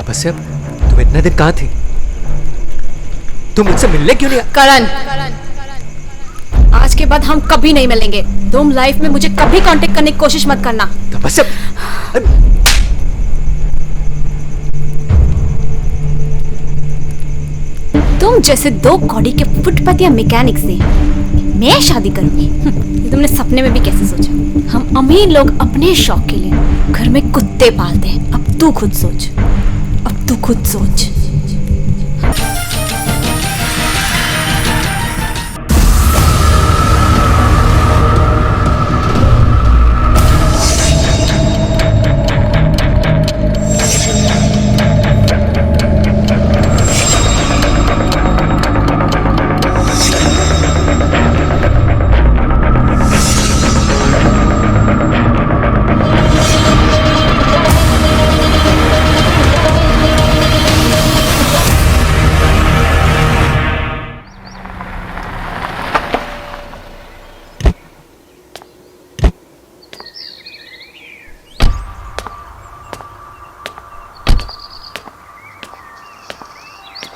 तपस्या, तुम इतने दिन कहाँ थी? तुम मुझसे मिलने क्यों नहीं? करण, आज के बाद हम कभी नहीं मिलेंगे। तुम लाइफ में मुझे कभी कांटेक्ट करने की कोशिश मत करना। तपस्या, तुम जैसे दो कौड़ी के फुटपाथिया मैकेनिक से मैं शादी करूंगी? ये तुमने सपने में भी कैसे सोचा? हम अमीर लोग अपने शौक के लिए घर में कुत्ते पालते हैं। अब तू खुद सोच, अब तू खुद सोच।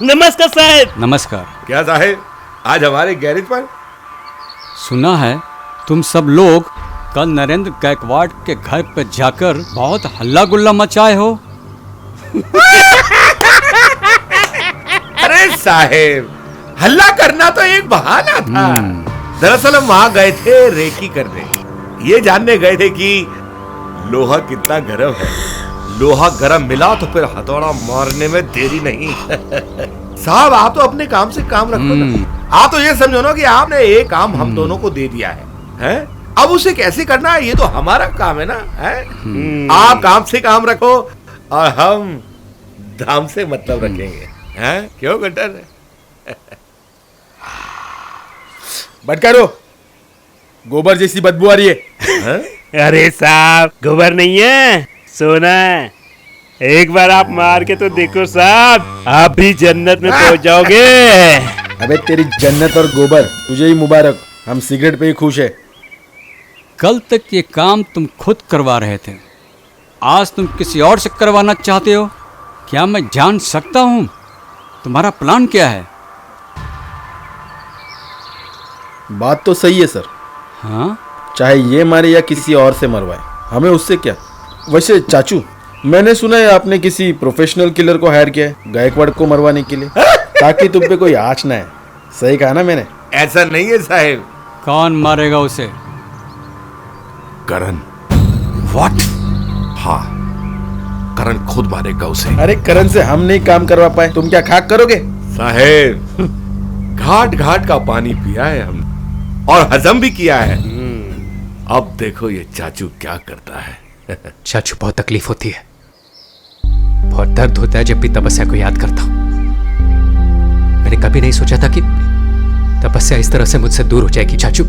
नमस्कार साहब। नमस्कार। क्या साहेब, आज हमारे गैरेज पर? सुना है तुम सब लोग कल नरेंद्र गायकवाड़ के घर पर जाकर बहुत हल्ला गुल्ला मचाए हो। अरे साहेब, हल्ला करना तो एक बहाना था। दरअसल हम वहां गए थे रेकी करने। ये जानने गए थे कि लोहा कितना गर्म है। लोहा गर्म मिला तो फिर हथौड़ा मारने में देरी नहीं। साहब, आप तो अपने काम से काम रखो ना। आप तो ये समझो ना कि आपने एक काम हम दोनों को दे दिया है? अब उसे कैसे करना है ये तो हमारा काम है ना। आप काम से काम रखो और हम धाम से मतलब रखेंगे। क्यों गटर? बटकारो, गोबर जैसी बदबू आ रही है। अरे साहब, गोबर नहीं है, सोना है। एक बार आप मार के तो देखो साहब, आप भी जन्नत में पहुंच जाओगे। अबे तेरी जन्नत और गोबर तुझे ही मुबारक। हम सिगरेट पे ही खुश है। कल तक ये काम तुम खुद करवा रहे थे, आज तुम किसी और से करवाना चाहते हो। क्या मैं जान सकता हूँ तुम्हारा प्लान क्या है? बात तो सही है सर। हाँ, चाहे ये मारे या किसी और से मरवाए, हमें उससे क्या। वैसे चाचू, मैंने सुना है आपने किसी प्रोफेशनल किलर को हायर किया है गायकवाड़ को मरवाने के लिए, ताकि तुम पे कोई आँच ना है। सही कहा ना मैंने? ऐसा नहीं है साहेब। कौन मारेगा उसे? करण। व्हाट? हाँ, करण खुद मारेगा उसे। अरे करण से हम नहीं काम करवा पाए, तुम क्या खाक करोगे? साहेब, घाट घाट का पानी पिया है हमने और हजम भी किया है। अब देखो ये चाचू क्या करता है। चाचू, बहुत तकलीफ होती है, बहुत दर्द होता है जब भी तपस्या को याद करता हूं। मैंने कभी नहीं सोचा था कि तपस्या इस तरह से मुझसे दूर हो जाएगी। चाचू,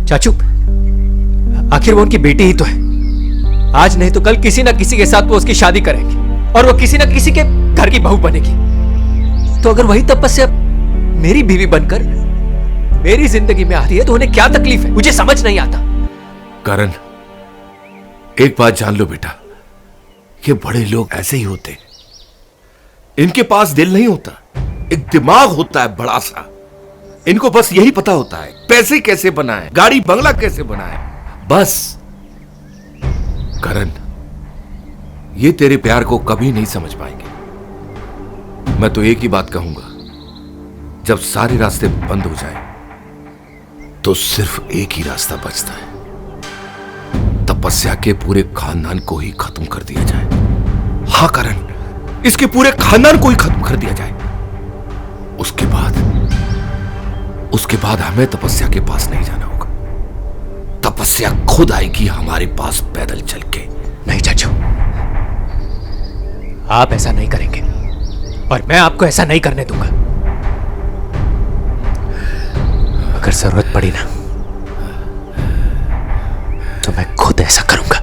चाचू, आखिर वो उनकी बेटी ही तो है। आज नहीं तो कल किसी ना किसी के साथ वो उसकी शादी करेगी और वो किसी ना किसी के घर की बहू बनेगी। तो अगर वही तपस्या मेरी बीवी बनकर मेरी जिंदगी में आ रही है तो उन्हें क्या तकलीफ है? मुझे समझ नहीं आता। करण, एक बात जान लो बेटा, ये बड़े लोग ऐसे ही होते। इनके पास दिल नहीं होता, एक दिमाग होता है बड़ा सा। इनको बस यही पता होता है पैसे कैसे बनाए, गाड़ी बंगला कैसे बनाए, बस। करण, ये तेरे प्यार को कभी नहीं समझ पाएंगे। मैं तो एक ही बात कहूंगा, जब सारे रास्ते बंद हो जाए तो सिर्फ एक ही रास्ता बचता है, तपस्या के पूरे खानदान को ही खत्म कर दिया जाए। हाँ करण, इसके पूरे खानदान को ही खत्म कर दिया जाए। उसके बाद हमें तपस्या के पास नहीं जाना होगा। तपस्या खुद आएगी हमारे पास पैदल चल के। नहीं चाचू, आप ऐसा नहीं करेंगे और मैं आपको ऐसा नहीं करने दूंगा। अगर जरूरत पड़ी ना तो मैं खुद ऐसा करूंगा।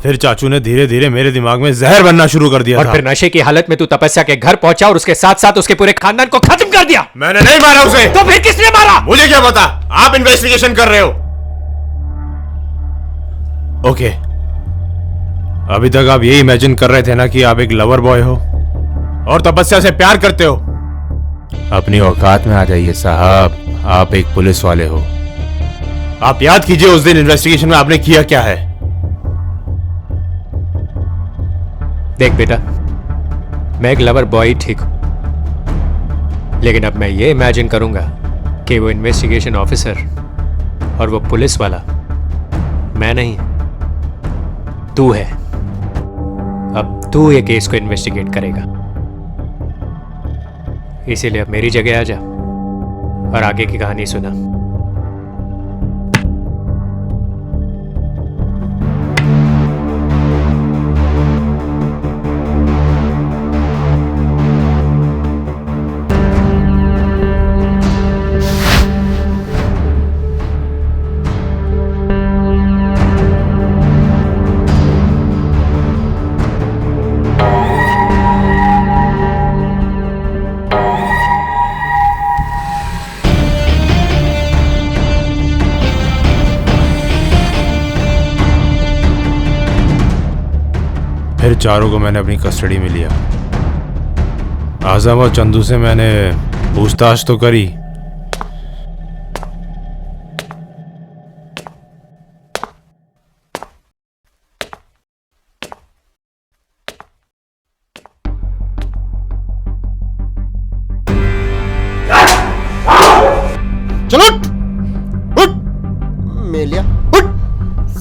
फिर चाचू ने धीरे धीरे मेरे दिमाग में जहर बनना शुरू कर दिया और था। फिर नशे की हालत में तू तपस्या के घर पहुंचा और उसके साथ साथ उसके पूरे खानदान को खत्म कर दिया। मैंने नहीं मारा उसे। तो फिर किसने मारा? मुझे क्या पता, आप इन्वेस्टिगेशन कर रहे हो। ओके, अभी तक आप ये इमेजिन कर रहे थे ना कि आप एक लवर बॉय हो और तपस्या से प्यार करते हो। अपनी औकात में आ जाइए साहब, आप एक पुलिस वाले हो। आप याद कीजिए उस दिन इन्वेस्टिगेशन में आपने किया क्या है। देख बेटा, मैं एक लवर बॉय ठीक हूं, लेकिन अब मैं ये इमेजिन करूंगा कि वो इन्वेस्टिगेशन ऑफिसर और वो पुलिस वाला मैं नहीं, तू है। अब तू ये केस को इन्वेस्टिगेट करेगा, इसीलिए अब मेरी जगह आ जा और आगे की कहानी सुना। फिर चारों को मैंने अपनी कस्टडी में लिया। आजम और चंदू से मैंने पूछताछ तो करी, चलो उठ। मेलिया उठ।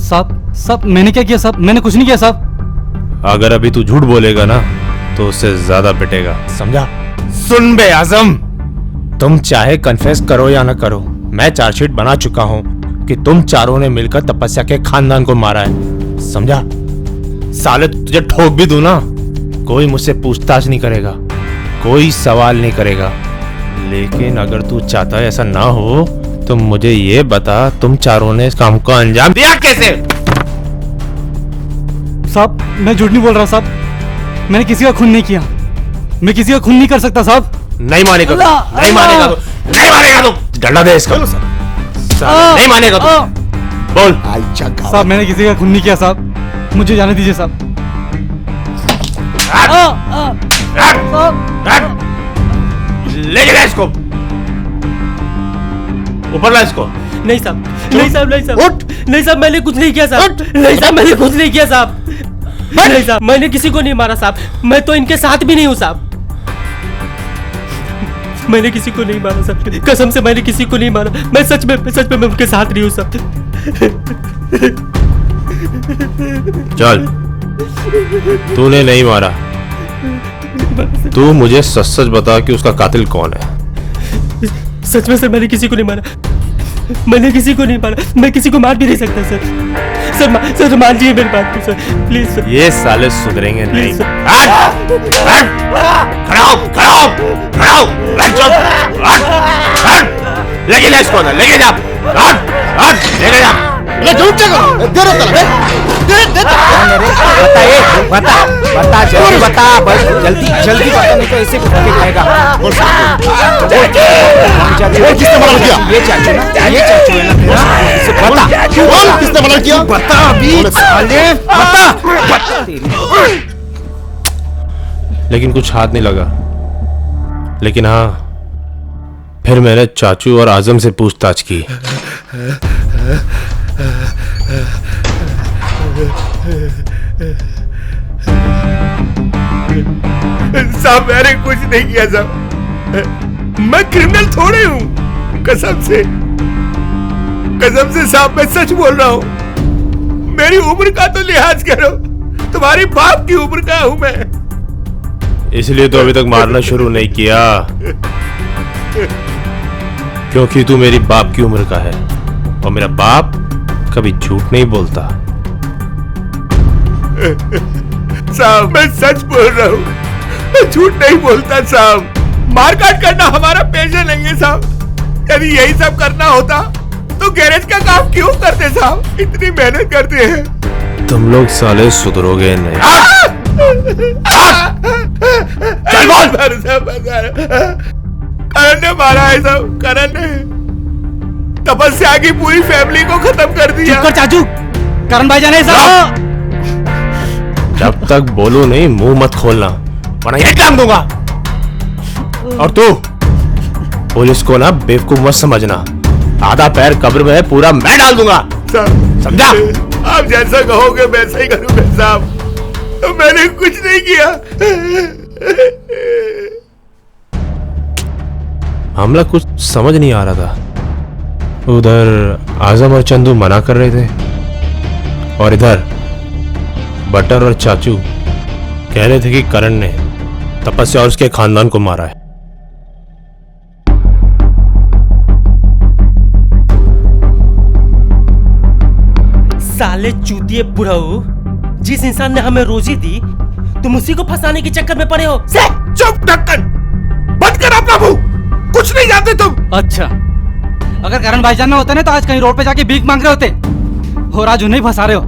साहब मैंने क्या किया साहब? मैंने कुछ नहीं किया साहब। अगर अभी तू झूठ बोलेगा ना तो उससे ज्यादा पिटेगा, समझा? सुन बे आजम, तुम चाहे कन्फेस करो या ना करो, मैं चार्जशीट बना चुका हूं कि तुम चारों ने मिलकर तपस्या के खानदान को मारा है, समझा? साले तुझे ठोक भी दूं ना, कोई मुझसे पूछताछ नहीं करेगा, कोई सवाल नहीं करेगा। लेकिन अगर तू चाहता है ऐसा ना हो तो मुझे ये बता, तुम चारों ने इस काम को अंजाम दिया कैसे? साहब मैं झूठ नहीं बोल रहा साहब, मैंने किसी का खून नहीं किया, मैं किसी का खून नहीं कर सकता साहब। नहीं मानेगा तू, नहीं मानेगा तू, नहीं मानेगा तू, डंडा दे इसका। नहीं मानेगा तू, बोल। साहब मैंने किसी का खून नहीं किया साहब, मुझे जाने दीजिए साहब। लेके जा इसको, ऊपर ला इसको। नहीं साहब, नहीं साहब, नहीं साहब, नहीं साहब, मैंने कुछ नहीं किया साहब, नहीं साहब, मैंने कुछ नहीं किया साहब, नहीं साहब, मैंने किसी को नहीं मारा साहब, मैं तो इनके साथ भी नहीं हूँ साहब, मैंने किसी को नहीं मारा साहब, कसम से मैंने किसी को नहीं मारा, मैं सच में मैं उनके साथ नहीं हूँ साहब। चल, तूने नहीं मारा, तू मुझे सच सच बता कि उसका कातिल कौन है। सच में सर मैंने किसी को नहीं मारा, मैंने किसी को नहीं मारा, मैं किसी को मार भी नहीं सकता सर। सर मानिए मेरी बात को सर, प्लीज सर। ये साले सुधरेंगे नहीं। लेके जा इसको, लेके जा, लेके जा। बता जल्दी बता, बस जल्दी जल्दी बता, नहीं तो ऐसे कुत्ते खाएगा। किसने मर्डर किया? ये चाचू ना, ये चाचू है ना। बता किसने मर्डर किया? बता अभी, साले बता। लेकिन कुछ हाथ नहीं लगा। लेकिन हाँ, फिर मैंने चाचू और आजम से पूछताछ की। साहब मैंने कुछ नहीं किया साहब, मैं क्रिमिनल थोड़े हूँ, कसम से साहब मैं सच बोल रहा हूँ। मेरी उम्र का तो लिहाज करो, तुम्हारी बाप की उम्र का हूँ मैं। इसलिए तो अभी तक मारना शुरू नहीं किया, क्योंकि तू मेरी बाप की उम्र का है और मेरा बाप कभी झूठ नहीं बोलता। साहब मैं सच बोल रहा हूँ, मैं झूठ नहीं बोलता साहब। मारकाट करना हमारा पेशा नहीं है साहब। यदि यही सब करना होता तो गैरेज का काम क्यों करते साहब? इतनी मेहनत करते हैं, तुम लोग साले सुधरोगे नहीं। चल बोल। करण ने मारा है सब, करण ने तपस्या की पूरी फैमिली को खत्म कर दिया। चुप कर चाचू, करण भाई जाने साहब। जब तक बोलू नहीं मुंह मत खोलना, वरना यही टांग दूंगा। और तू पुलिस को ना बेवकूफ मत समझना, आधा पैर कब्र में है, पूरा मैं डाल दूंगा, समझा? आप जैसा कहोगे वैसा ही करूंगा साहब, तो मैंने कुछ नहीं किया। हमला कुछ समझ नहीं आ रहा था। उधर आजम और चंदू मना कर रहे थे और इधर बटर और चाचू कह रहे थे कि करण ने तपस्या और उसके खानदान को मारा है। साले चूतिए बुढ़ऊ, जिस इंसान ने हमें रोजी दी तुम उसी को फंसाने के चक्कर में पड़े हो। चुप ढक्कन, बंद कर अपना मुंह, कुछ नहीं जानते तुम। अच्छा, अगर करण भाईजान में होते ना तो आज कहीं रोड पे जाके भीख मांग रहे होते, और आज उन्हें फंसा रहे हो।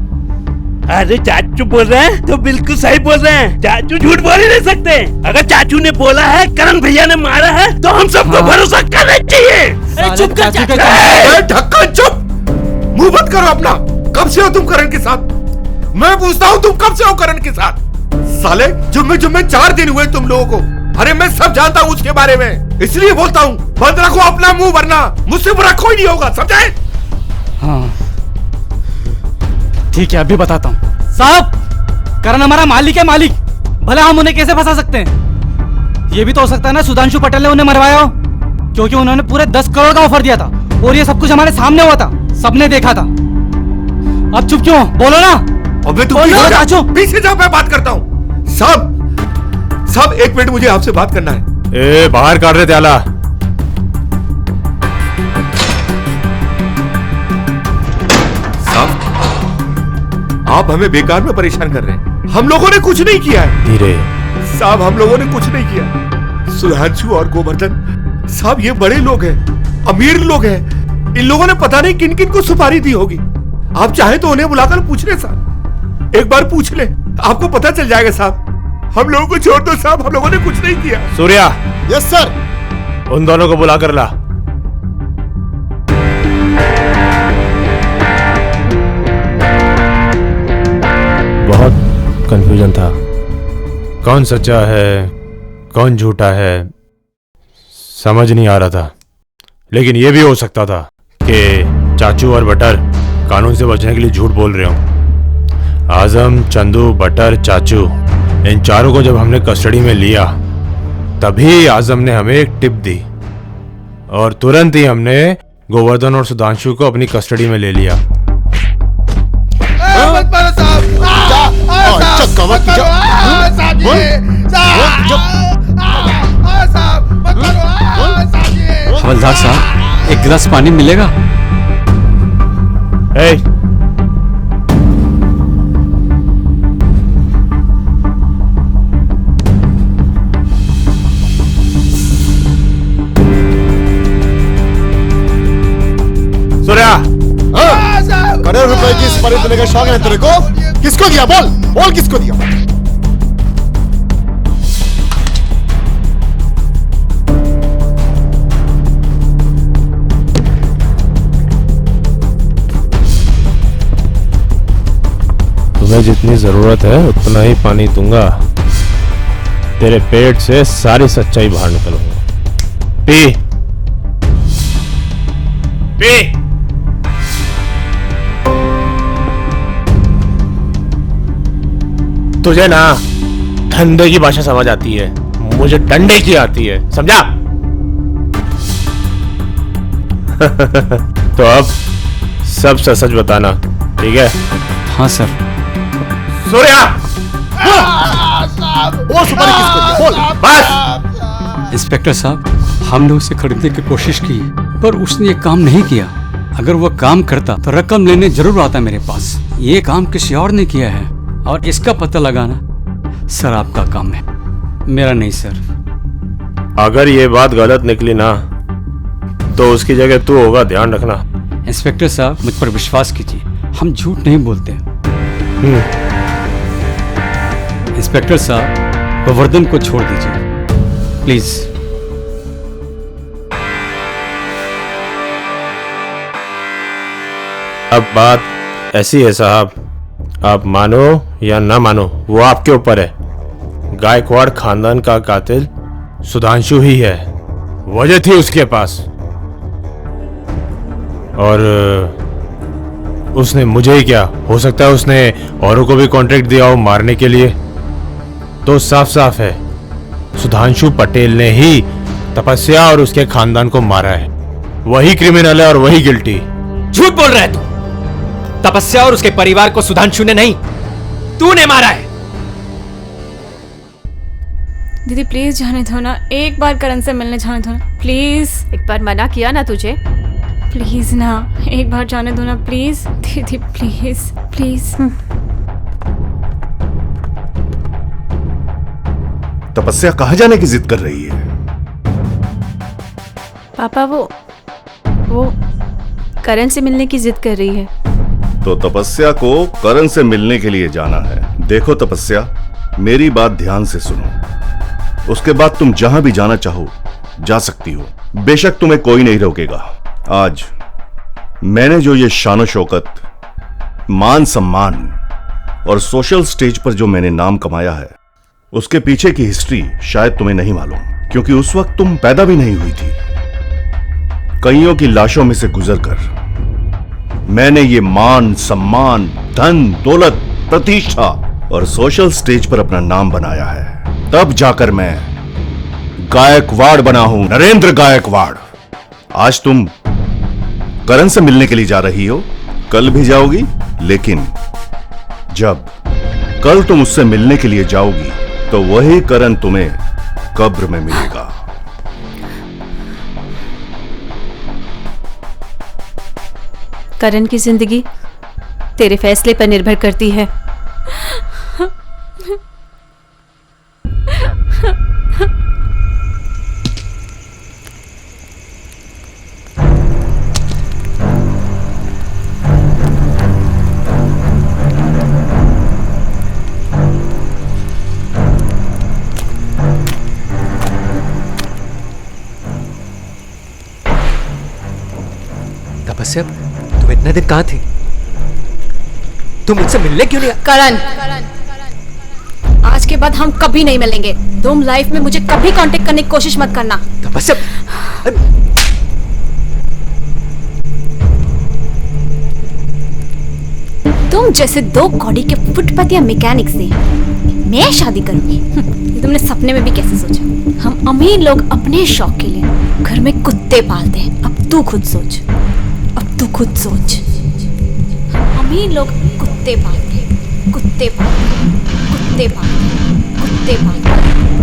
अरे चाचू बोल रहे हैं तो बिल्कुल सही बोल रहे हैं, चाचू झूठ बोल ही नहीं सकते। अगर चाचू ने बोला है करण भैया ने मारा है तो हम सबको भरोसा करना चाहिए। अरे चुप कर चाचू। ढक्कन चुप, मुंह बंद करो अपना। कब से हो तुम करण के साथ? मैं पूछता हूँ तुम कब से हो करण के साथ? साले जुम्मे 4 दिन हुए तुम लोगों को। अरे मैं सब जानता हूँ उसके बारे में, इसलिए बोलता हूँ बंद रखो अपना मुंह, वरना मुझसे बुरा कोई नहीं होगा, समझे? हाँ ठीक है, अभी बताता हूँ। साहब, करण हमारा मालिक है, मालिक। भला हम उन्हें कैसे फंसा सकते हैं? ये भी तो हो सकता है ना सुधांशु पटेल ने उन्हें मरवाया हो, क्योंकि उन्होंने पूरे 10 करोड़ का ऑफर दिया था और ये सब कुछ हमारे सामने हुआ था, सबने देखा था। अब चुप क्यों, बोलो ना। अबे तुम पीछे जाओ, मैं बात करता हूँ। सब 1 मिनट, मुझे आपसे बात करना है। ए बाहर काट रहे थे आला। आप हमें बेकार में परेशान कर रहे हैं, हम लोगों ने कुछ नहीं किया है। धीरे साहब, हम लोगों ने कुछ नहीं किया। सुधांशु और गोवर्धन साहब ये बड़े लोग हैं, अमीर लोग हैं, इन लोगों ने पता नहीं किन किन को सुपारी दी होगी। आप चाहे तो उन्हें बुलाकर पूछ ले साहब, एक बार पूछ ले, आपको पता चल जाएगा साहब। हम लोगों को छोड़ दो साहब, हम लोगों ने कुछ नहीं किया। सूर्या। Yes sir. उन दोनों को बुला कर ला। बहुत कंफ्यूजन था, कौन सच्चा है कौन झूठा है समझ नहीं आ रहा था। लेकिन यह भी हो सकता था कि चाचू और बटर कानून से बचने के लिए झूठ बोल रहे हो। आजम, चंदू, बटर, चाचू, इन चारों को जब हमने कस्टडी में लिया तभी आजम ने हमें एक टिप दी और तुरंत ही हमने गोवर्धन और सुधांशु को अपनी कस्टडी में ले लिया। हवलदार साहब, एक गिलास पानी मिलेगा? सूर्या, करोड़ रुपए की सुपारी देने का शौक है तेरे को? किसको दिया? बोल बोल, किसको दिया? तुम्हें जितनी जरूरत है उतना ही पानी दूंगा, तेरे पेट से सारी सच्चाई बाहर निकलूंगा। P P. तुझे ना धंधे की भाषा समझ आती है, मुझे डंडे की आती है, समझा? तो अब सब सच बताना, ठीक है? हाँ सर। सूर्या, वो सुपारी किसको दिया? बोल बस। इंस्पेक्टर साहब, हमने उसे खरीदने की कोशिश की पर उसने ये काम नहीं किया। अगर वो काम करता तो रकम लेने जरूर आता मेरे पास। ये काम किसी और ने किया है और इसका पता लगाना सर आपका काम है, मेरा नहीं सर। अगर ये बात गलत निकली ना तो उसकी जगह तू होगा, ध्यान रखना। इंस्पेक्टर साहब, मुझ पर विश्वास कीजिए, हम झूठ नहीं बोलते। इंस्पेक्टर साहब, गोवर्धन को छोड़ दीजिए प्लीज। अब बात ऐसी है साहब, आप मानो या ना मानो वो आपके ऊपर है। गायकवाड़ खानदान का कातिल सुधांशु ही है, वजह थी उसके पास, और उसने मुझे ही क्या, हो सकता है उसने औरों को भी कॉन्ट्रैक्ट दिया हो मारने के लिए। तो साफ साफ है सुधांशु पटेल ने ही तपस्या और उसके खानदान को मारा है। वही क्रिमिनल है और वही गिल्टी। झूठ बोल रहा है तू। तपस्या और उसके परिवार को सुधांशु ने नहीं, तूने मारा है। दीदी प्लीज जाने दो ना, एक बार करण से मिलने जाने दो ना प्लीज। एक बार मना किया ना तुझे। प्लीज ना, एक बार जाने दो ना प्लीज दीदी, प्लीज प्लीज। तपस्या कहाँ जाने की जिद कर रही है? पापा वो करण से मिलने की जिद कर रही है। तो तपस्या को करण से मिलने के लिए जाना है। देखो तपस्या, मेरी बात ध्यान से सुनो। उसके बाद तुम जहां भी जाना चाहो जा सकती हो, बेशक तुम्हें कोई नहीं रोकेगा। आज मैंने जो ये शान शौकत, मान सम्मान और सोशल स्टेज पर जो मैंने नाम कमाया है, उसके पीछे की हिस्ट्री शायद तुम्हें नहीं मालूम, क्योंकि उस वक्त तुम पैदा भी नहीं हुई थी। कईयों की लाशों में से गुजरकर मैंने ये मान सम्मान, धन दौलत, प्रतिष्ठा और सोशल स्टेज पर अपना नाम बनाया है। तब जाकर मैं गायकवाड़ बना हूं, नरेंद्र गायकवाड़। आज तुम करण से मिलने के लिए जा रही हो, कल भी जाओगी, लेकिन जब कल तुम उससे मिलने के लिए जाओगी तो वही करण तुम्हें कब्र में मिलेगा। करण की जिंदगी तेरे फैसले पर निर्भर करती है। तपस्या, तुम इतने दिन कहां थी? तुम मुझसे मिलने क्यों नहीं? करण, आज के बाद हम कभी नहीं मिलेंगे। तुम लाइफ में मुझे कभी कांटेक्ट करने की कोशिश मत करना। तपस्या, तुम जैसे दो कौड़ी के फुटपाथिया मैकेनिक से मैं शादी करूंगी, ये तुमने सपने में भी कैसे सोचा? हम अमीर लोग अपने शौक के लिए घर में कुत्ते पालते हैं। अब तू खुद सोच, अब तू खुद सोच। हम अमीर लोग कुत्ते पालते हैं, कुत्ते पालते हैं, कुत्ते पालते हैं, कुत्ते पालते हैं।